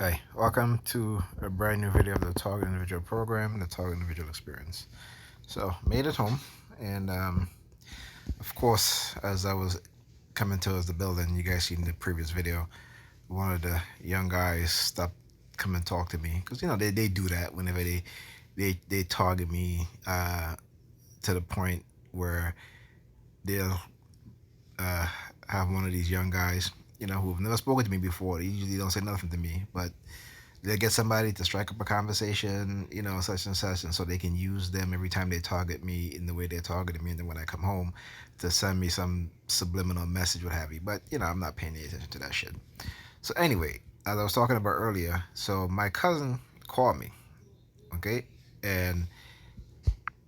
Hi, welcome to a brand new video of the Target Individual Program, the Target Individual Experience. So, made it home, and of course, as I was coming towards the building, you guys seen the previous video, one of the young guys stopped, come and talk to me, because they do that whenever they target me to the point where they'll uh, have one of these young guys, who've never spoken to me before. They usually don't say nothing to me, but they get somebody to strike up a conversation, such and such, and so they can use them every time they target me in the way they're targeting me, and then when I come home, to send me some subliminal message, what have you. But I'm not paying any attention to that shit. So anyway, as I was talking about earlier, so my cousin called me, okay, and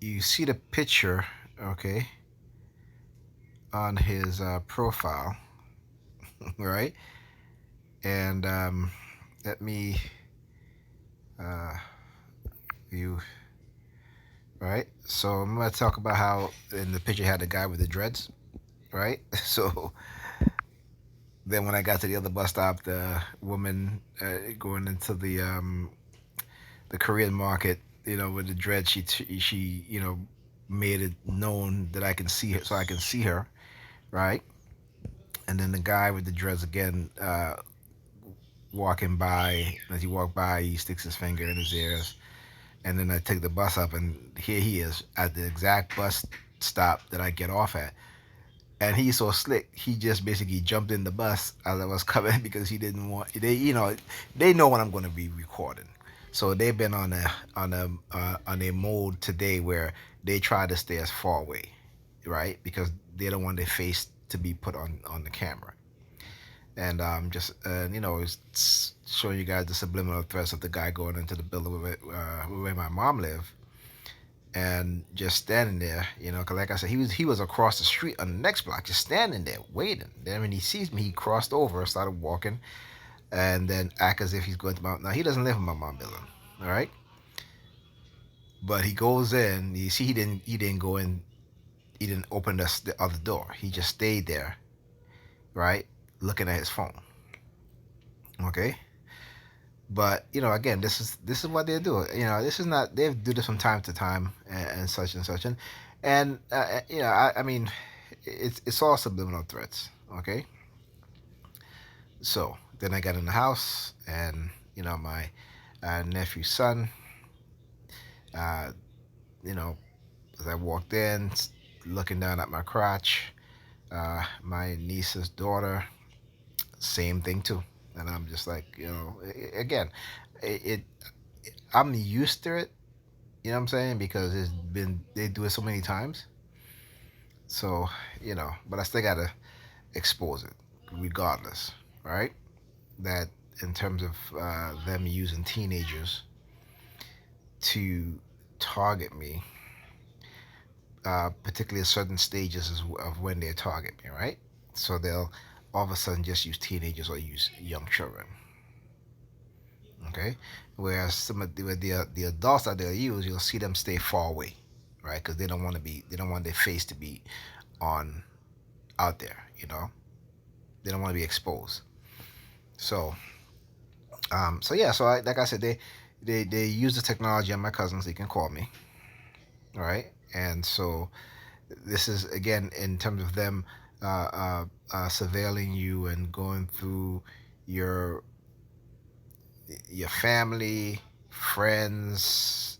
you see the picture, okay, on his profile, right? And let me uh, view. Right? So I'm gonna talk about how in the picture had the guy with the dreads, right? So then when I got to the other bus stop, the woman going into the Korean market, with the dreads, she made it known that I can see her, so I can see her, right? And then the guy with the dreads again, walking by. As he walked by, he sticks his finger in his ears. And then I take the bus up, and here he is at the exact bus stop that I get off at. And he's so slick, he just basically jumped in the bus as I was coming because he didn't want they know when I'm going to be recording, so they've been on a mode today where they try to stay as far away, right? Because they don't want their face to be put on the camera. And just it's showing you guys the subliminal threats of the guy going into the building where my mom lived, and just standing there, because like I said, he was across the street on the next block, just standing there waiting. Then when he sees me, he crossed over, started walking, and then act as if he's going to my. Now he doesn't live in my mom building, all right. But he goes in. You see, he didn't go in. He didn't open the other door. He just stayed there, right, looking at his phone. Okay. But again, this is what they do. This is not, they do this from time to time, and such and such, I mean, it's all subliminal threats. Okay. So then I got in the house, and my nephew's son, uh, you know as I walked in, looking down at my crotch, my niece's daughter, same thing too. And I'm just like, again, it I'm used to it. You know what I'm saying? Because they do it so many times. So, but I still gotta expose it regardless, right? That in terms of them using teenagers to target me, particularly at certain stages of when they target me, right? So they'll all of a sudden just use teenagers or use young children. Okay, whereas some of the adults that they'll use, you'll see them stay far away, right? Because they don't want their face to be on out there. They don't want to be exposed. So, like I said, they use the technology on my cousins. They can call me, right? And so this is again in terms of them surveilling you and going through your your family, friends,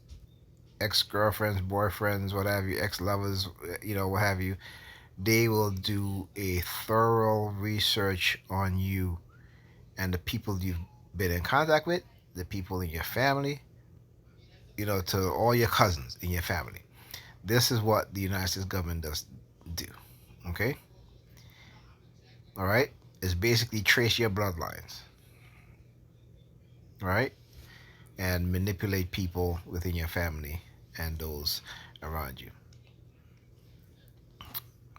ex-girlfriends, boyfriends, what have you, ex-lovers, what have you. They will do a thorough research on you and the people you've been in contact with, the people in your family, to all your cousins in your family. This is what the United States government does do. Okay? All right? It's basically trace your bloodlines. Right? And manipulate people within your family and those around you.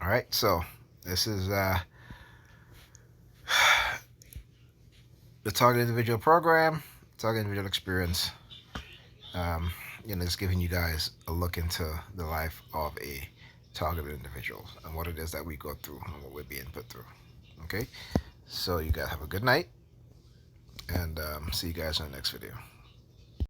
All right, so this is the Target Individual Program, Target Individual Experience. Just giving you guys a look into the life of a targeted individual and what it is that we go through and what we're being put through. Okay, so you guys have a good night, and see you guys in the next video.